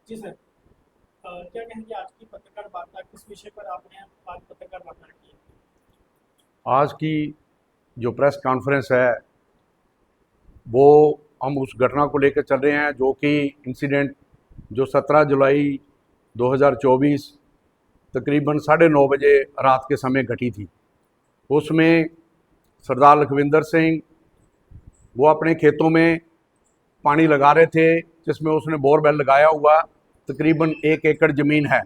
जी sir. क्या कहेंगे आज की पत्रकार वार्ता किस विषय पर आपने आज पत्रकार वार्ता की है? आज की जो प्रेस कॉन्फ्रेंस है वो हम उस घटना को लेकर चल रहे हैं जो कि इंसिडेंट जो 17 जुलाई 2024 तकरीबन 9:30 बजे रात के समय घटी थी। उसमें सरदार लखविंदर सिंह वो अपने खेतों में पानी लगा रहे थे, जिसमें उसने बोरवेल लगाया हुआ तकरीबन 1 एकड़ ज़मीन है।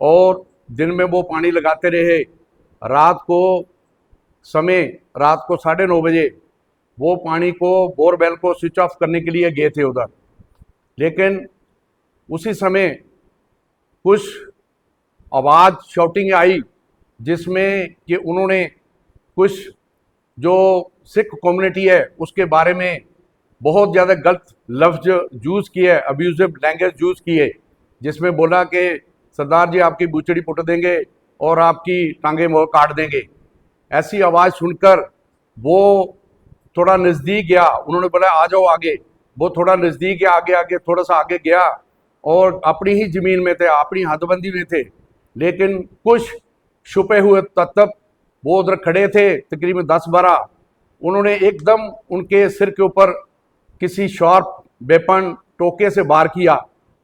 और दिन में वो पानी लगाते रहे। रात को समय रात को 9:30 बजे वो पानी को बोरवेल को स्विच ऑफ करने के लिए गए थे उधर। लेकिन उसी समय कुछ आवाज़ शॉटिंग आई, जिसमें कि उन्होंने कुछ जो सिख कम्युनिटी है उसके बारे में बहुत ज़्यादा गलत लफ्ज यूज़ किए, अब्यूजिव लैंग्वेज यूज़ किए, जिसमें बोला कि सरदार जी आपकी बूचड़ी पुट देंगे और आपकी टांगे मोड़ काट देंगे। ऐसी आवाज़ सुनकर वो थोड़ा नज़दीक गया। उन्होंने बोला आ जाओ आगे। वो थोड़ा नज़दीक गया, आगे आगे थोड़ा सा आगे गया और अपनी ही ज़मीन में थे, अपनी हदबंदी में थे। लेकिन कुछ छुपे हुए तत्व वो उधर खड़े थे, तकरीबन 10-12। उन्होंने एकदम उनके सिर के ऊपर किसी शार्प वेपन टोके से वार किया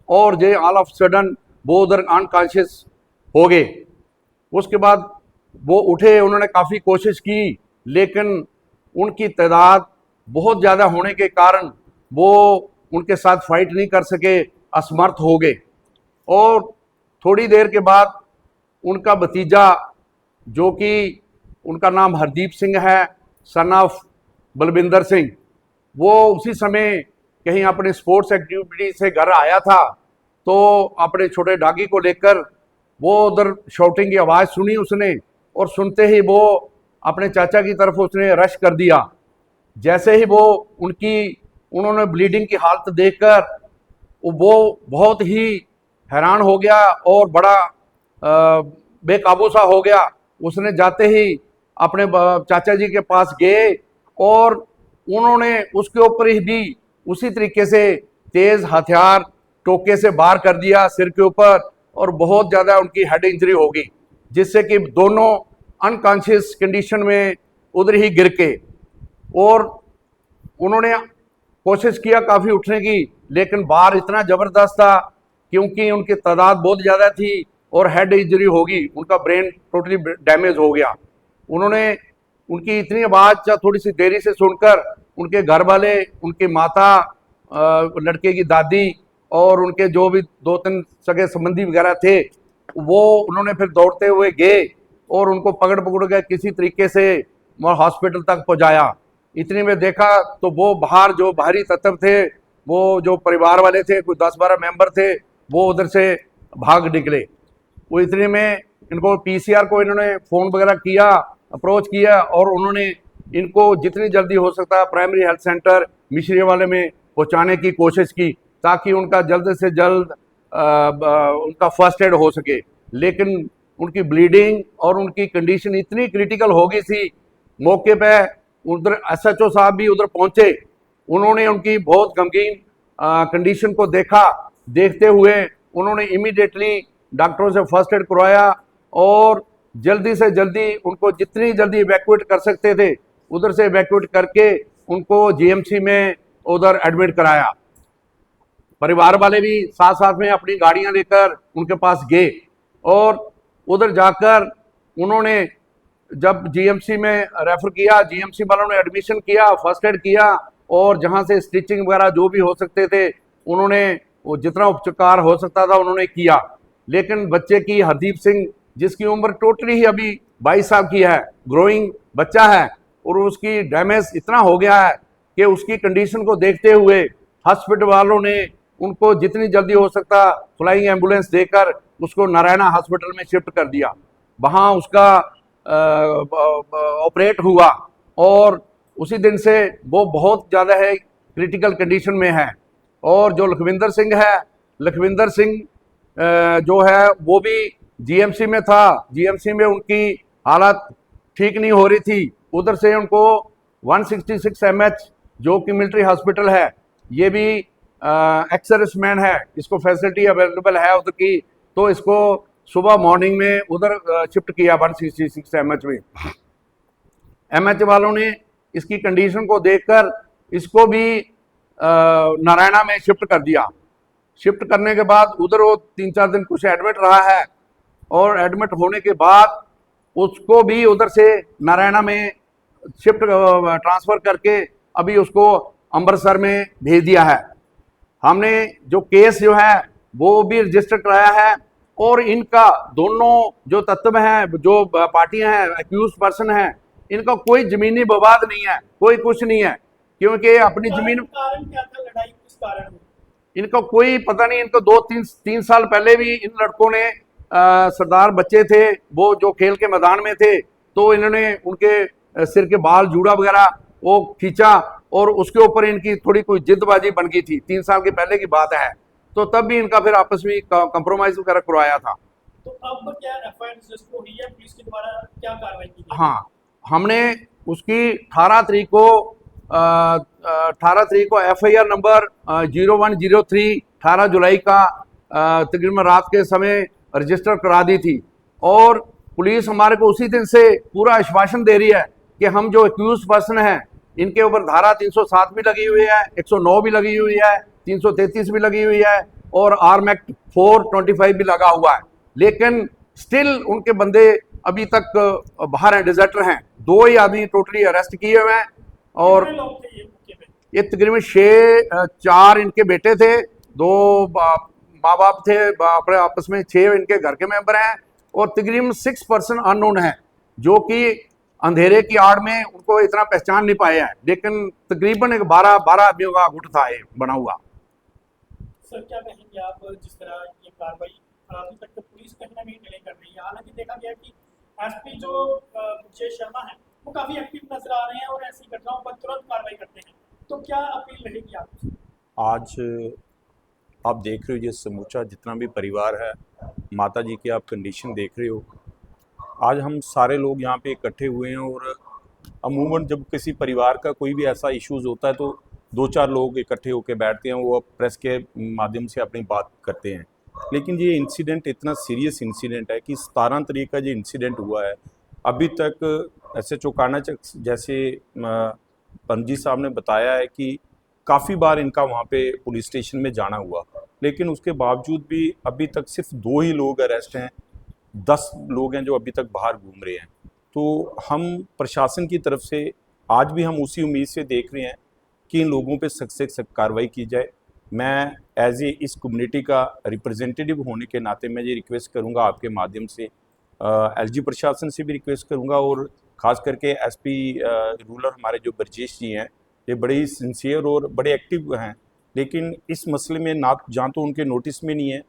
और जे ऑल ऑफ सडन वो उधर अनकॉन्शियस हो गए। उसके बाद वो उठे, उन्होंने काफ़ी कोशिश की, लेकिन उनकी तादाद बहुत ज़्यादा होने के कारण वो उनके साथ फाइट नहीं कर सके, असमर्थ हो गए। और थोड़ी देर के बाद उनका भतीजा, जो कि उनका नाम हरदीप सिंह है, सन ऑफ बलविंदर सिंह, वो उसी समय कहीं अपने स्पोर्ट्स एक्टिविटी से घर आया था। तो अपने छोटे डागी को लेकर वो उधर शॉटिंग की आवाज़ सुनी उसने, और सुनते ही वो अपने चाचा की तरफ उसने रश कर दिया। जैसे ही वो उन्होंने ब्लीडिंग की हालत देखकर वो बहुत ही हैरान हो गया और बड़ा बेकाबू सा हो गया। उसने जाते ही अपने चाचा जी के पास गए और उन्होंने उसके ऊपर ही भी उसी तरीके से तेज हथियार टोके से वार कर दिया सिर के ऊपर, और बहुत ज़्यादा उनकी हेड इंजरी हो गई, जिससे कि दोनों अनकॉन्शियस कंडीशन में उधर ही गिर के। और उन्होंने कोशिश किया काफ़ी उठने की, लेकिन वार इतना ज़बरदस्त था क्योंकि उनकी तादाद बहुत ज़्यादा थी और हेड इंजरी होगी, उनका ब्रेन टोटली डैमेज हो गया। उन्होंने उनकी इतनी आवाज़ थोड़ी सी देरी से सुनकर उनके घर वाले, उनकी माता, लड़के की दादी और उनके जो भी 2-3 सगे संबंधी वगैरह थे, वो उन्होंने फिर दौड़ते हुए गए और उनको पकड़ पकड़ के किसी तरीके से हॉस्पिटल तक पहुंचाया। इतनी में देखा तो वो बाहर जो बाहरी तत्व थे, वो जो परिवार वाले थे, कुछ 10-12 मेंबर थे, वो उधर से भाग निकले। वो इतने में इनको पीसीआर को इन्होंने फ़ोन वगैरह किया, अप्रोच किया, और उन्होंने इनको जितनी जल्दी हो सकता है प्राइमरी हेल्थ सेंटर मिश्री वाले में पहुंचाने की कोशिश की, ताकि उनका जल्द से जल्द उनका फर्स्ट एड हो सके। लेकिन उनकी ब्लीडिंग और उनकी कंडीशन इतनी क्रिटिकल हो गई थी, मौके पे उधर एसएचओ साहब भी उधर पहुंचे। उन्होंने उनकी बहुत गमगीन कंडीशन को देखा। देखते हुए उन्होंने इमीडिएटली डॉक्टरों से फर्स्ट एड करवाया और जल्दी से जल्दी उनको जितनी जल्दी इवैक्यूएट कर सकते थे उधर से इवैक्यूएट करके उनको जीएमसी में उधर एडमिट कराया। परिवार वाले भी साथ साथ में अपनी गाड़ियां लेकर उनके पास गए और उधर जाकर उन्होंने जब जीएमसी में रेफर किया, जीएमसी वालों ने एडमिशन किया, फर्स्ट एड किया, और जहां से स्टिचिंग वगैरह जो भी हो सकते थे उन्होंने वो जितना उपचार हो सकता था उन्होंने किया। लेकिन बच्चे की, हरदीप सिंह, जिसकी उम्र टोटली ही अभी 22 साल की है, ग्रोइंग बच्चा है, और उसकी डैमेज इतना हो गया है कि उसकी कंडीशन को देखते हुए हॉस्पिटल वालों ने उनको जितनी जल्दी हो सकता फ्लाइंग एम्बुलेंस देकर उसको नारायणा हॉस्पिटल में शिफ्ट कर दिया। वहाँ उसका ऑपरेट हुआ और उसी दिन से वो बहुत ज़्यादा है क्रिटिकल कंडीशन में है। और जो लखविंदर सिंह है, लखविंदर सिंह जो है वो भी जीएमसी में था। जीएमसी में उनकी हालत ठीक नहीं हो रही थी। उधर से उनको 166 एमएच जो कि मिलिट्री हॉस्पिटल है, ये भी एक्स सर्विसमैन है, इसको फैसिलिटी अवेलेबल है उधर की, तो इसको सुबह मॉर्निंग में उधर शिफ्ट किया 166 एमएच में। एमएच वालों ने इसकी कंडीशन को देखकर इसको भी नारायणा में शिफ्ट कर दिया। शिफ्ट करने के बाद उधर वो 3-4 दिन कुछ एडमिट रहा है, और एडमिट होने के बाद उसको भी उधर से नारायणा में शिफ्ट ट्रांसफर करके अभी उसको अमृतसर में भेज दिया है। हमने जो केस जो है वो भी रजिस्टर कराया है, और इनका दोनों जो तत्व हैं, जो पार्टियां हैं, अक्यूज पर्सन हैं, इनका कोई जमीनी विवाद नहीं है, कोई कुछ नहीं है, क्योंकि अपनी जमीन कारण क्या था, लड़ाई किस कारण हुई? इनको कोई पता नहीं। इनको 2-3 साल पहले भी इन लड़कों ने सरदार बच्चे थे वो जो खेल के मैदान में थे, तो इन्होंने उनके सिर के बाल जूड़ा वगैरह वो खींचा, और उसके ऊपर इनकी थोड़ी कोई जिद्दबाजी बन गई थी। 3 साल के पहले की बात है, तो तब भी इनका फिर आपस में कंप्रोमाइज वगैरह करवाया था। तो अब क्या एफआईआर रजिस्टर हुई है, पुलिस के द्वारा क्या कार्रवाई की गई? हाँ, हमने उसकी 18 तारीख को एफआईआर नंबर 0103 18 जुलाई का तकरीबन रात के समय रजिस्टर करा दी थी, और पुलिस हमारे को उसी दिन से पूरा आश्वासन दे रही है कि हम जो एक्यूज पर्सन हैं इनके ऊपर धारा 307 भी लगी हुई है, 109 भी लगी हुई है, 333 भी लगी हुई है, और आर्म एक्ट 425 भी लगा हुआ है, लेकिन स्टिल उनके बंदे अभी तक बाहर हैं, डिजर्टर हैं। 2 ही आदमी टोटली अरेस्ट किए हुए हैं, और कितने लोग थे ये मौके पे? ये तकरीबन 4 इनके बेटे थे, 2 माँ बाप थे, अपने आपस में 6 इनके घर के मेंबर हैं, और तकरीबन 6 पर्सन अननोन है, जो कि अंधेरे की आड़ में उनको इतना पहचान नहीं पाए हैं, लेकिन तकरीबन एक 12 आदमियों का गुट था ये बना हुआ। सर क्या कहेंगे आप, जिस तरह ये कार्रवाई अभी तक तो पुलिस कहीं ना कहीं डिले कर रही है, हालांकि देखा गया कि एसपी जो ब्रजेश शर्मा है वो काफी एक्टिव नजर आ रहे हैं और ऐसी घटनाओं पर तुरंत कार्रवाई करते हैं, तो क्या अपील रहेगी आपसे? आज आप देख रहे हो ये समूचा जितना भी परिवार है, माता जी की आप कंडीशन देख रहे हो। आज हम सारे लोग यहाँ पे इकट्ठे हुए हैं, और अमूमन जब किसी परिवार का कोई भी ऐसा इश्यूज़ होता है तो 2-4 लोग इकट्ठे होकर बैठते हैं, वो प्रेस के माध्यम से अपनी बात करते हैं। लेकिन ये इंसिडेंट इतना सीरियस इंसिडेंट है कि 17 तारीख का जो इंसिडेंट हुआ है, अभी तक SHO कानाचक जैसे पंजी साहब ने बताया है कि काफ़ी बार इनका वहाँ पे पुलिस स्टेशन में जाना हुआ, लेकिन उसके बावजूद भी अभी तक सिर्फ 2 ही लोग अरेस्ट हैं, 10 लोग हैं जो अभी तक बाहर घूम रहे हैं। तो हम प्रशासन की तरफ से आज भी हम उसी उम्मीद से देख रहे हैं कि इन लोगों पे सख्त से सख्त कार्रवाई की जाए। मैं एज ए इस कम्युनिटी का रिप्रेजेंटेटिव होने के नाते मैं ये रिक्वेस्ट करूंगा आपके माध्यम से, LG प्रशासन से भी रिक्वेस्ट करूंगा, और ख़ास करके SP रूरल हमारे जो ब्रजेश जी हैं, ये बड़े ही सिंसियर और बड़े एक्टिव हैं, लेकिन इस मसले में ना जहाँ तो उनके नोटिस में नहीं है,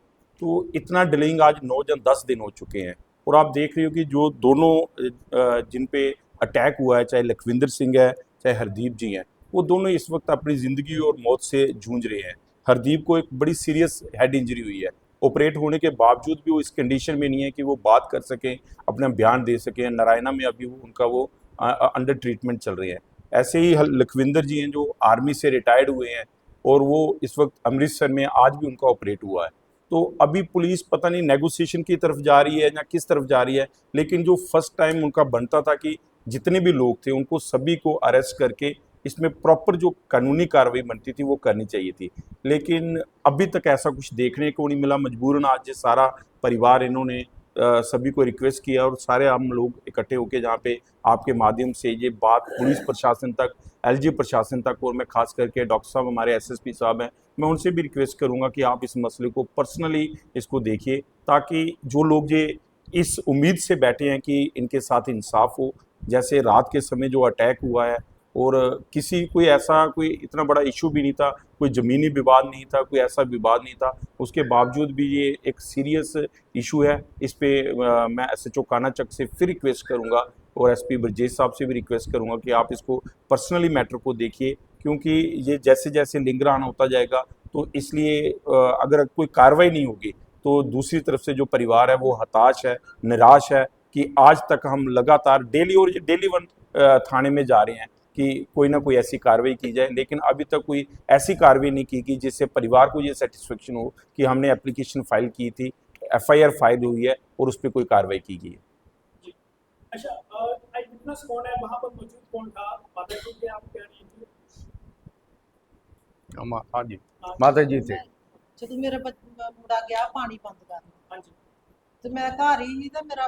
तो इतना डिलेइंग आज 9 या 10 दिन हो चुके हैं। और आप देख रहे हो कि जो दोनों जिन पे अटैक हुआ है, चाहे लखविंदर सिंह है चाहे हरदीप जी हैं, वो दोनों इस वक्त अपनी ज़िंदगी और मौत से जूझ रहे हैं। हरदीप को एक बड़ी सीरियस हेड इंजरी हुई है, ऑपरेट होने के बावजूद भी वो इस कंडीशन में नहीं है कि वो बात कर सकें, अपना बयान दे सकें। नारायणा में अभी उनका वो अंडर ट्रीटमेंट चल रहे हैं। ऐसे ही लखविंदर जी हैं जो आर्मी से रिटायर्ड हुए हैं, और वो इस वक्त अमृतसर में आज भी उनका ऑपरेट हुआ है। तो अभी पुलिस पता नहीं नेगोशिएशन की तरफ जा रही है या किस तरफ जा रही है, लेकिन जो फर्स्ट टाइम उनका बनता था कि जितने भी लोग थे उनको सभी को अरेस्ट करके इसमें प्रॉपर जो कानूनी कार्रवाई बनती थी वो करनी चाहिए थी, लेकिन अभी तक ऐसा कुछ देखने को नहीं मिला। मजबूरन आज ये सारा परिवार इन्होंने सभी को रिक्वेस्ट किया, और सारे हम लोग इकट्ठे होकर जहाँ पे आपके माध्यम से ये बात पुलिस प्रशासन तक, LG प्रशासन तक, और मैं खास करके डॉक्टर साहब हमारे SSP साहब हैं, मैं उनसे भी रिक्वेस्ट करूंगा कि आप इस मसले को पर्सनली इसको देखिए, ताकि जो लोग ये इस उम्मीद से बैठे हैं कि इनके साथ इंसाफ हो, जैसे रात के समय जो अटैक हुआ है, और कोई इतना बड़ा इशू भी नहीं था, कोई ज़मीनी विवाद नहीं था, कोई ऐसा विवाद नहीं था, उसके बावजूद भी ये एक सीरियस इशू है। इस पे मैं SHO कानाचक से फिर रिक्वेस्ट करूंगा, और SP ब्रजेश साहब से भी रिक्वेस्ट करूंगा कि आप इसको पर्सनली मैटर को देखिए, क्योंकि ये जैसे जैसे लिंगरान होता जाएगा, तो इसलिए अगर कोई कार्रवाई नहीं होगी तो दूसरी तरफ से जो परिवार है वो हताश है, निराश है कि आज तक हम लगातार डेली, और ये डेली 1 थाने में जा रहे हैं कि कोई ना कोई ऐसी कार्रवाई की जाए, लेकिन अभी तक कोई ऐसी कार्रवाई नहीं की गई जिससे परिवार को ये सेटिस्फेक्शन हो कि हमने एप्लीकेशन फाइल की थी, एफआईआर फाइल हुई है और उस पर कोई कार्रवाई की गई है। जी। अच्छा, आई विटनेस कौन है, वहाँ पर मौजूद कौन था, माता जी के आप कह रही थी? हाँ जी, माता जी थे। ਜਦੋਂ ਮੇਰਾ ਮੁੰਡਾ ਗਿਆ ਪਾਣੀ ਬੰਦ ਕਰਨ हाँ जी। ਤੇ ਮੈਂ ਘਰ ਹੀ ਸੀ ਤੇ ਮੇਰਾ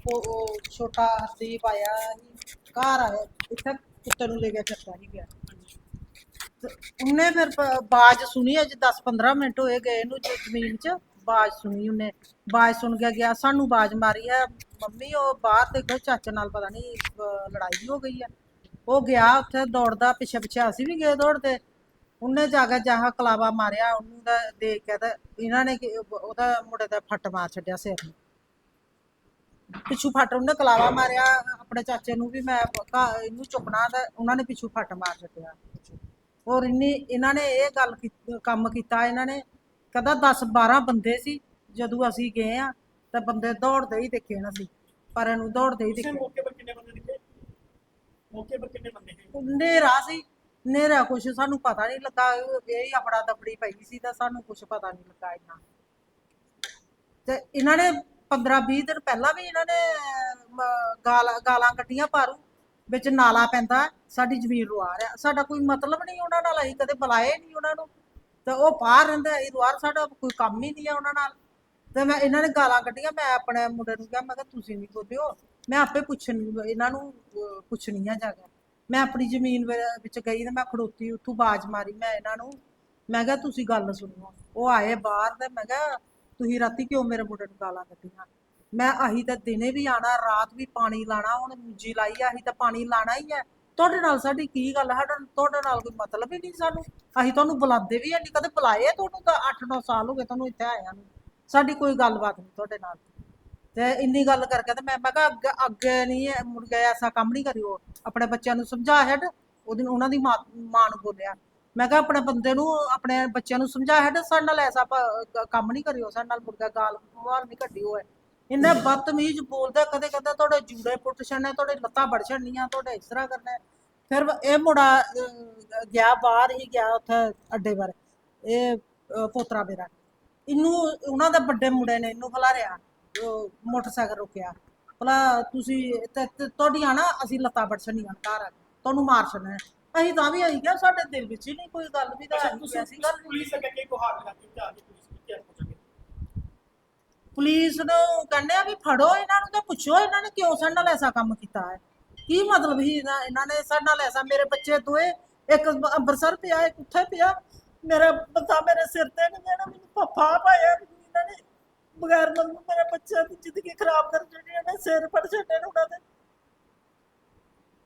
ਉਹ ਛੋਟਾ ਹਰਦੀਪ ਆਇਆ ਸੀ ਘਰ ਆਇਆ ਇੱਥੇ ਕੁੱਤੇ ਨੂੰ ਲੈ ਕੇ ਫਿਰਦਾ ਸੀ ਗਿਆ हाँ जी। ਤੇ ਉਹਨੇ ਫਿਰ ਬਾਜ ਸੁਣੀ ਅਜ 10-15 ਮਿੰਟ ਹੋਏ ਗਏ ਨੂੰ ਜ਼ਮੀਨ 'ਚ ਬਾਜ ਸੁਣੀ ਉਹਨੇ ਬਾਜ ਸੁਣ ਕੇ ਗਿਆ ਸਾਨੂੰ ਬਾਜ ਮਾਰੀ ਹੈ ਮੰਮੀ ਉਹ ਬਾਹਰ ਦੇਖੋ ਚਾਚੇ ਨਾਲ ਪਤਾ ਨਹੀਂ ਲੜਾਈ ਹੋ ਗਈ ਹੈ ਉਹ ਗਿਆ ਉੱਥੇ ਦੌੜਦਾ ਪਿੱਛੇ ਪਿੱਛੇ ਅਸੀਂ ਵੀ ਗਏ ਦੌੜਦੇ ਉਹਨੇ ਜਾ ਕੇ ਜਹਾਂ ਕਲਾਵਾ ਮਾਰਿਆ ਉਹਨੂੰ ਦਾ ਦੇਖ ਕੇ ਤਾਂ ਇਹਨਾਂ ਨੇ ਉਹਦਾ ਮੁੰਡੇ ਦਾ ਫੱਟ ਮਾਰ ਛੱਡਿਆ ਸਿਰ ਨੂੰ ਪਿੱਛੂ ਫੱਟ ਉਹਨੇ ਕਲਾਵਾ ਮਾਰਿਆ ਆਪਣੇ ਚਾਚੇ ਨੂੰ ਵੀ ਮੈਂ ਇਹਨੂੰ ਚੁੱਕਣਾ ਤਾਂ ਉਹਨਾਂ ਨੇ ਪਿੱਛੂ ਫੱਟ ਮਾਰ ਛੱਡਿਆ ਔਰ ਇਹਨਾਂ ਨੇ ਇਹ ਗੱਲ ਕੰਮ ਕੀਤਾ ਇਹਨਾਂ ਨੇ ਕਹਿੰਦਾ 10-12 ਬੰਦੇ ਸੀ ਜਦੋਂ ਅਸੀਂ ਗਏ ਆ ਤਾਂ ਬੰਦੇ ਦੌੜਦੇ ਹੀ ਦੇਖੇ ਨਾ ਸੀ ਪਰ ਇਹਨੂੰ ਦੌੜਦੇ ਹੀ उस ਦੇਖੇ मौके पर कितने बंदे दिखे? मौके पर कितने बंदे थे? ਹਨੇਰਾ ਸੀ ਹਨੇਰਾ ਕੁਛ ਸਾਨੂੰ ਪਤਾ ਨਹੀਂ ਲੱਗਾ ਇਹ ਹੀ ਆਪਣਾ ਦਬੜੀ ਪਈ ਸੀ ਤਾਂ ਸਾਨੂੰ ਕੁਛ ਪਤਾ ਨਹੀਂ ਲੱਗਾ ਇੰਨਾ ਤੇ ਇਹਨਾਂ ਨੇ 15-20 ਦਿਨ ਪਹਿਲਾਂ ਵੀ ਇਹਨਾਂ ਨੇ ਗਾਲਾਂ ਕੱਢੀਆਂ ਪਾਰੂ ਵਿੱਚ ਨਾਲਾ ਪੈਂਦਾ ਸਾਡੀ ਜ਼ਮੀਨ ਰੁਆ ਰਿਹਾ ਸਾਡਾ ਕੋਈ ਮਤਲਬ ਨਹੀਂ ਉਹਨਾਂ ਨਾਲ ਅਸੀਂ ਕਦੇ ਬੁਲਾਏ ਨਹੀਂ ਉਹਨਾਂ ਨੂੰ ਤੇ ਉਹ ਬਾਹਰ ਰਹਿੰਦੇ ਅਸੀਂ ਦੁਆਰ ਸਾਡਾ ਕੋਈ ਕੰਮ ਹੀ ਨਹੀਂ ਹੈ ਉਹਨਾਂ ਨਾਲ ਤੇ ਮੈਂ ਇਹਨਾਂ ਨੇ ਗਾਲਾਂ ਕੱਢੀਆਂ ਮੈਂ ਆਪਣੇ ਮੁੰਡੇ ਨੂੰ ਕਿਹਾ ਮੈਂ ਕਿਹਾ ਤੁਸੀਂ ਨਹੀਂ ਬੋਲਿਓ ਮੈਂ ਆਪੇ ਇਹਨਾਂ ਨੂੰ ਪੁੱਛਣੀ ਆ ਜਾ ਕੇ ਮੈਂ ਆਪਣੀ ਜ਼ਮੀਨ ਵਿੱਚ ਗਈ ਤੇ ਮੈਂ ਖੜੋਤੀ ਉੱਥੋਂ ਬਾਜ਼ ਮਾਰੀ ਮੈਂ ਇਹਨਾਂ ਨੂੰ ਮੈਂ ਕਿਹਾ ਤੁਸੀਂ ਗੱਲ ਸੁਣੋ ਉਹ ਆਏ ਬਾਹਰ ਤੇ ਮੈਂ ਕਿਹਾ ਤੁਸੀਂ ਰਾਤੀ ਕਿਉਂ ਮੇਰੇ ਮੁੰਡੇ ਨੂੰ ਗਾਲਾਂ ਕੱਢੀਆਂ ਮੈਂ ਅਸੀਂ ਤਾਂ ਦਿਨੇ ਵੀ ਆਣਾ ਰਾਤ ਵੀ ਪਾਣੀ ਲਾਣਾ ਹੁਣ ਮੁੰਜੀ ਲਾਈ ਆ ਅਸੀਂ ਤਾਂ ਪਾਣੀ ਲਾਣਾ ਹੀ ਹੈ ਤੁਹਾਡੇ ਨਾਲ ਸਾਡੀ ਕੀ ਗੱਲ ਸਾਡਾ ਤੁਹਾਡੇ ਨਾਲ ਕੋਈ ਮਤਲਬ ਹੀ ਨਹੀਂ ਸਾਨੂੰ ਅਸੀਂ ਤੁਹਾਨੂੰ ਬੁਲਾਉਂਦੇ ਵੀ ਨਹੀਂ ਕਦੇ ਬੁਲਾਏ ਤੁਹਾਨੂੰ ਤਾਂ 8-9 ਸਾਲ ਹੋ ਗਏ ਤੁਹਾਨੂੰ ਇੱਥੇ ਆਇਆ ਨੂੰ ਸਾਡੀ ਕੋਈ ਗੱਲਬਾਤ ਨਹੀਂ ਤੁਹਾਡੇ ਨਾਲ ਤੇ ਇੰਨੀ ਗੱਲ ਕਰਕੇ ਤੇ ਮੈਂ ਕਿਹਾ ਅੱਗੇ ਨਹੀਂ ਮੁੜ ਗਿਆ ਐਸਾ ਕੰਮ ਨਹੀਂ ਕਰਿਓ ਆਪਣੇ ਬੱਚਿਆਂ ਨੂੰ ਸਮਝਾ ਹੈਡ ਉਹਨਾਂ ਦੀ ਮਾਂ ਨੂੰ ਬੋਲਿਆ ਮੈਂ ਕਿਹਾ ਆਪਣੇ ਬੰਦੇ ਨੂੰ ਆਪਣੇ ਬੱਚਿਆਂ ਨੂੰ ਸਮਝਾ ਹੈਡ ਸਾਡੇ ਨਾਲ ਐਸਾ ਕੰਮ ਨਹੀਂ ਕਰਿਓ ਸਾਡੇ ਨਾਲ ਮੁੜ ਗਿਆ ਗਾਲ ਬਾਹਰ ਨਹੀਂ ਕੱਢਿਓ ਹੈ ਇੰਨੇ ਬਦਤਮੀਜ਼ ਬੋਲਦਾ ਕਦੇ ਕਹਿੰਦਾ ਤੁਹਾਡੇ ਜੂੜੇ ਪੁੱਟ ਛੱਡਣੇ ਤੁਹਾਡੇ ਲੱਤਾਂ ਵੜ ਛੱਡਣੀਆਂ ਤੁਹਾਡੇ ਇਸ ਤਰ੍ਹਾਂ ਕਰਨਾ ਫਿਰ ਇਹ ਮੁੰਡਾ ਗਿਆ ਬਾਹਰ ਹੀ ਗਿਆ ਉੱਥੇ ਅੱਡੇ ਪਰ ਇਹ ਪੋਤਰਾ ਮੇਰਾ ਇਹਨੂੰ ਉਹਨਾਂ ਦੇ ਵੱਡੇ ਮੁੰਡੇ ਨੇ ਇਹਨੂੰ ਖਿਲਾਰਿਆ ਮੋਟਰਸਾਈਕਲ ਰੁਕਿਆ ਭਲਾ ਤੁਸੀਂ ਤੁਹਾਡੀਆਂ ਨਾ ਅਸੀਂ ਲੱਤਾਂ ਵੜ ਛੱਡਣੀਆਂ ਘਰ ਆ ਤੁਹਾਨੂੰ ਮਾਰ ਛੱਡਣਾ ਅਸੀਂ ਤਾਂ ਵੀ ਆਈ ਗਿਆ ਸਾਡੇ ਦਿਲ ਵਿੱਚ ਹੀ ਨਹੀਂ ਕੋਈ ਗੱਲ ਵੀ ਤਾਂ ਐਸੀ ਗੱਲ पुलिस अगर को हाथ लगा के क्या आगे पुलिस की क्या पूछोगे? ਪੁਲਿਸ ਨੂੰ ਕਹਿੰਦੇ ਆ ਵੀ ਫੜੋ ਇਹਨਾਂ ਨੂੰ ਤੇ ਪੁੱਛੋ ਇਹਨਾਂ ਨੇ ਕਿਉਂ ਸਾਡੇ ਨਾਲ ਐਸਾ ਕੰਮ ਕੀਤਾ ਹੈ ਕੀ ਮਤਲਬ ਹੀ ਇਹਨਾਂ ਨੇ ਸਾਡੇ ਨਾਲ ਐਸਾ ਮੇਰੇ ਬੱਚੇ ਦੋਏ ਇੱਕ ਅੰਮ੍ਰਿਤਸਰ ਪਿਆ ਇੱਕ ਉੱਥੇ ਪਿਆ ਮੇਰਾ ਬੰਦਾ ਮੇਰੇ ਸਿਰ ਤੇ ਨਹੀਂ ਜਿਹੜਾ ਮੈਨੂੰ ਪੱਫਾ ਪਾਇਆ ਇਹਨਾਂ ਨੇ ਬਗੈਰ ਮੈਨੂੰ ਮੇਰੇ ਬੱਚਿਆਂ ਦੀ ਜ਼ਿੰਦਗੀ ਖਰਾਬ ਕਰ ਛੱਡੀ ਇਹਨੇ ਸਿਰ ਪੜ ਛੱਡੇ ਉਹਨਾਂ ਦੇ